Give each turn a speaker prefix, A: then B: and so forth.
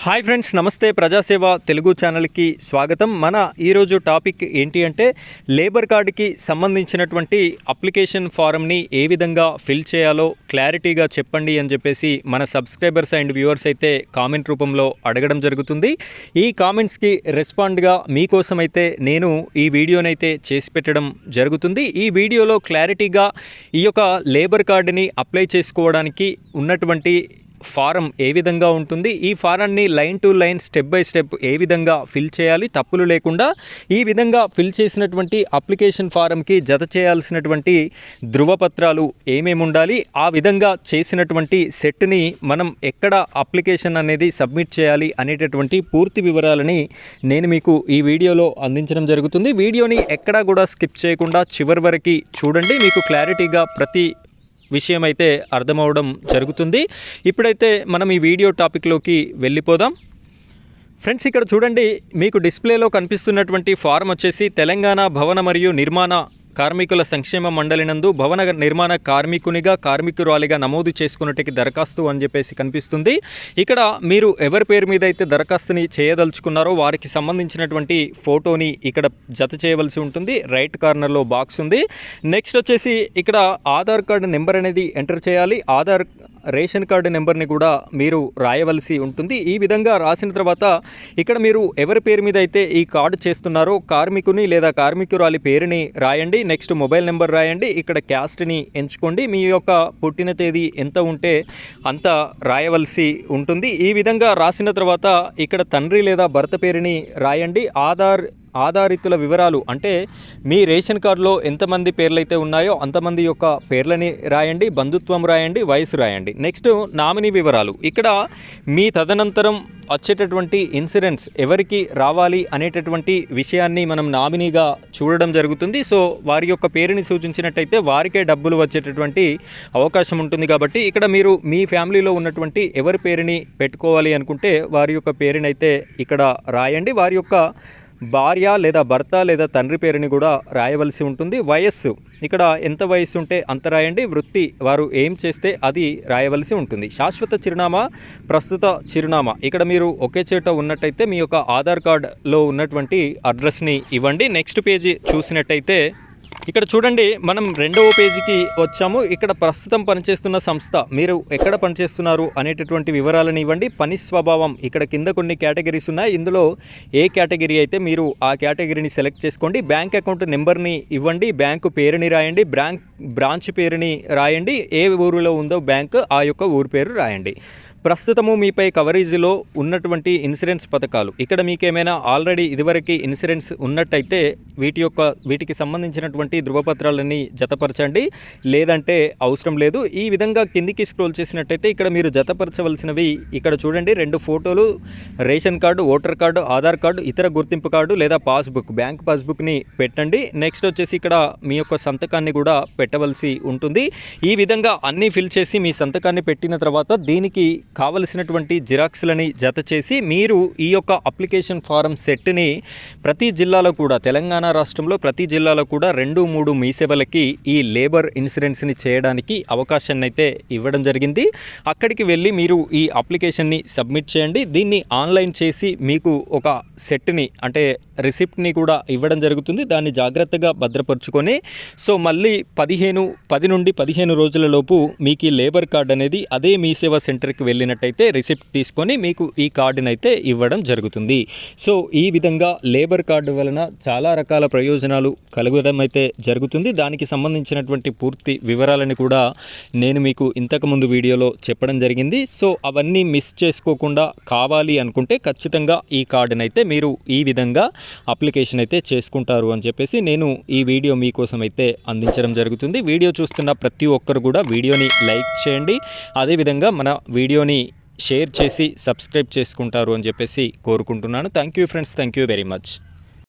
A: Hi friends, నమస్తే. ప్రజాసేవ తెలుగు ఛానల్కి స్వాగతం. మన ఈరోజు టాపిక్ ఏంటి అంటే లేబర్ కార్డుకి సంబంధించినటువంటి అప్లికేషన్ ఫారంని ఏ విధంగా ఫిల్ చేయాలో క్లారిటీగా చెప్పండి అని చెప్పేసి మన సబ్స్క్రైబర్స్ అండ్ వ్యూవర్స్ అయితే కామెంట్ రూపంలో అడగడం జరుగుతుంది. ఈ కామెంట్స్కి రెస్పాండ్గా మీకోసం అయితే నేను ఈ వీడియోనైతే చేసి పెట్టడం జరుగుతుంది. ఈ వీడియోలో క్లారిటీగా ఈ యొక్క లేబర్ కార్డుని అప్లై చేసుకోవడానికి ఉన్నటువంటి ఫారం ఏ విధంగా ఉంటుంది, ఈ ఫారాన్ని line to line step by step ఏ విధంగా ఫిల్ చేయాలి తప్పులు లేకుండా, ఈ విధంగా ఫిల్ చేసినటువంటి అప్లికేషన్ ఫారంకి జత చేయాల్సినటువంటి ధృవపత్రాలు ఏమేమి ఉండాలి, ఆ విధంగా చేసినటువంటి సెట్ని మనం ఎక్కడ అప్లికేషన్ అనేది సబ్మిట్ చేయాలి అనేటటువంటి పూర్తి వివరాలని నేను మీకు ఈ వీడియోలో అందించడం జరుగుతుంది. వీడియోని ఎక్కడా కూడా స్కిప్ చేయకుండా చివరి వరకు చూడండి, మీకు క్లారిటీగా ప్రతి విషయం అయితే అర్థమవడం జరుగుతుంది. ఇప్పుడైతే మనం ఈ వీడియో టాపిక్లోకి వెళ్ళిపోదాం. ఫ్రెండ్స్, ఇక్కడ చూడండి, మీకు డిస్ప్లేలో కనిపిస్తున్నటువంటి ఫారం వచ్చేసి తెలంగాణ భవన మరియు నిర్మాణ కార్మికుల సంక్షేమ మండలి నందు భవన నిర్మాణ కార్మికునిగా కార్మికురాలిగా నమోదు చేసుకున్నట్టుకి దరఖాస్తు అని చెప్పేసి కనిపిస్తుంది. ఇక్కడ మీరు ఎవరి పేరు మీద అయితే దరఖాస్తుని చేయదలుచుకున్నారో వారికి సంబంధించినటువంటి ఫోటోని ఇక్కడ జత చేయవలసి ఉంటుంది. రైట్ కార్నర్లో బాక్స్ ఉంది. నెక్స్ట్ వచ్చేసి ఇక్కడ ఆధార్ కార్డు నెంబర్ అనేది ఎంటర్ చేయాలి. రేషన్ కార్డు నెంబర్ని కూడా మీరు రాయవలసి ఉంటుంది. ఈ విధంగా రాసిన తర్వాత ఇక్కడ మీరు ఎవరి పేరు మీద అయితే ఈ కార్డు చేస్తున్నారో కార్మికుని లేదా కార్మికురాలి పేరుని రాయండి. నెక్స్ట్ మొబైల్ నెంబర్ రాయండి. ఇక్కడ క్యాస్ట్ని ఎంచుకోండి. మీ యొక్క పుట్టిన తేదీ ఎంత ఉంటే అంత రాయవలసి ఉంటుంది. ఈ విధంగా రాసిన తర్వాత ఇక్కడ తండ్రి లేదా భర్త పేరుని రాయండి. ఆధారితుల వివరాలు అంటే మీ రేషన్ కార్డులో ఎంతమంది పేర్లైతే ఉన్నాయో అంతమంది యొక్క పేర్లని రాయండి. బంధుత్వం రాయండి. వయసు రాయండి. నెక్స్ట్ నామినీ వివరాలు. ఇక్కడ మీ తదనంతరం వచ్చేటటువంటి ఇన్సూరెన్స్ ఎవరికి రావాలి అనేటటువంటి విషయాన్ని మనం నామినీగా చూడడం జరుగుతుంది. సో వారి యొక్క పేరుని సూచించినట్టయితే వారికే డబ్బులు వచ్చేటటువంటి అవకాశం ఉంటుంది. కాబట్టి ఇక్కడ మీరు మీ ఫ్యామిలీలో ఉన్నటువంటి ఎవరి పేరుని పెట్టుకోవాలి అనుకుంటే వారి యొక్క పేరునైతే ఇక్కడ రాయండి. వారి యొక్క భార్య లేదా భర్త లేదా తండ్రి పేరుని కూడా రాయవలసి ఉంటుంది. వయస్సు ఇక్కడ ఎంత వయస్సు ఉంటే అంత రాయండి. వృత్తి వారు ఏం చేస్తే అది రాయవలసి ఉంటుంది. శాశ్వత చిరునామా, ప్రస్తుత చిరునామా ఇక్కడ మీరు ఒకే చోట ఉన్నట్టయితే మీ యొక్క ఆధార్ కార్డులో ఉన్నటువంటి అడ్రస్ని ఇవ్వండి. నెక్స్ట్ పేజీ చూసినట్టయితే ఇక్కడ చూడండి, మనం రెండవ పేజీకి వచ్చాము. ఇక్కడ ప్రస్తుతం పనిచేస్తున్న సంస్థ, మీరు ఎక్కడ పనిచేస్తున్నారు అనేటటువంటి వివరాలను ఇవ్వండి. పని స్వభావం ఇక్కడ కింద కొన్ని కేటగిరీస్ ఉన్నాయి. ఇందులో ఏ కేటగిరీ అయితే మీరు ఆ కేటగిరీని సెలెక్ట్ చేసుకోండి. బ్యాంక్ అకౌంట్ నెంబర్ని ఇవ్వండి. బ్యాంకు పేరుని రాయండి. బ్రాంచ్ పేరుని రాయండి. ఏ ఊరిలో ఉందో బ్యాంక్ ఆ యొక్క ఊరి పేరు రాయండి. ప్రస్తుతము మీపై కవరేజీలో ఉన్నటువంటి ఇన్సూరెన్స్ పథకాలు ఇక్కడ మీకు ఏమైనా ఆల్రెడీ ఇదివరకు ఇన్సూరెన్స్ ఉన్నట్టయితే వీటికి సంబంధించినటువంటి ధృవపత్రాలన్నీ జతపరచండి, లేదంటే అవసరం లేదు. ఈ విధంగా కిందికి స్క్రోల్ చేసినట్టయితే ఇక్కడ మీరు జతపరచవలసినవి ఇక్కడ చూడండి, 2 ఫోటోలు, ration card, voter card, Aadhaar card, ఇతర గుర్తింపు కార్డు లేదా పాస్బుక్, బ్యాంక్ పాస్బుక్ని పెట్టండి. నెక్స్ట్ వచ్చేసి ఇక్కడ మీ యొక్క సంతకాన్ని కూడా పెట్టవలసి ఉంటుంది. ఈ విధంగా అన్నీ ఫిల్ చేసి మీ సంతకాన్ని పెట్టిన తర్వాత దీనికి కావలసినటువంటి జిరాక్స్లని జత చేసి మీరు ఈ యొక్క అప్లికేషన్ ఫారం సెట్ని ప్రతి జిల్లాలో కూడా, తెలంగాణ రాష్ట్రంలో ప్రతి జిల్లాలో కూడా 2-3 మీ సేవలకి ఈ లేబర్ ఇన్సూరెన్స్ని చేయడానికి అవకాశాన్ని అయితే ఇవ్వడం జరిగింది. అక్కడికి వెళ్ళి మీరు ఈ అప్లికేషన్ని సబ్మిట్ చేయండి. దీన్ని ఆన్లైన్ చేసి మీకు ఒక సెట్ని అంటే రిసిప్ట్ని కూడా ఇవ్వడం జరుగుతుంది. దాన్ని జాగ్రత్తగా భద్రపరుచుకొని సో మళ్ళీ 10 నుండి 15 రోజుల లోపు మీకు ఈ లేబర్ కార్డు అనేది అదే మీ సేవా సెంటర్కి వెళ్ళినట్టయితే రిసిప్ట్ తీసుకొని మీకు ఈ కార్డుని అయితే ఇవ్వడం జరుగుతుంది. సో ఈ విధంగా లేబర్ కార్డు వలన చాలా రకాల ప్రయోజనాలు కలగడం అయితే జరుగుతుంది. దానికి సంబంధించినటువంటి పూర్తి వివరాలను కూడా నేను మీకు ఇంతకుముందు వీడియోలో చెప్పడం జరిగింది. సో అవన్నీ మిస్ చేసుకోకుండా కావాలి అనుకుంటే ఖచ్చితంగా ఈ కార్డుని అయితే మీరు ఈ విధంగా అప్లికేషన్ అయితే చేసుకుంటారు అని చెప్పేసి నేను ఈ వీడియో మీకోసం అయితే అందించడం జరుగుతుంది. వీడియో చూస్తున్న ప్రతి ఒక్కరు కూడా వీడియోని లైక్ చేయండి. అదేవిధంగా మన వీడియోని షేర్ చేసి సబ్స్క్రైబ్ చేసుకుంటారు అని చెప్పేసి కోరుకుంటున్నాను. Thank you friends, thank you very much.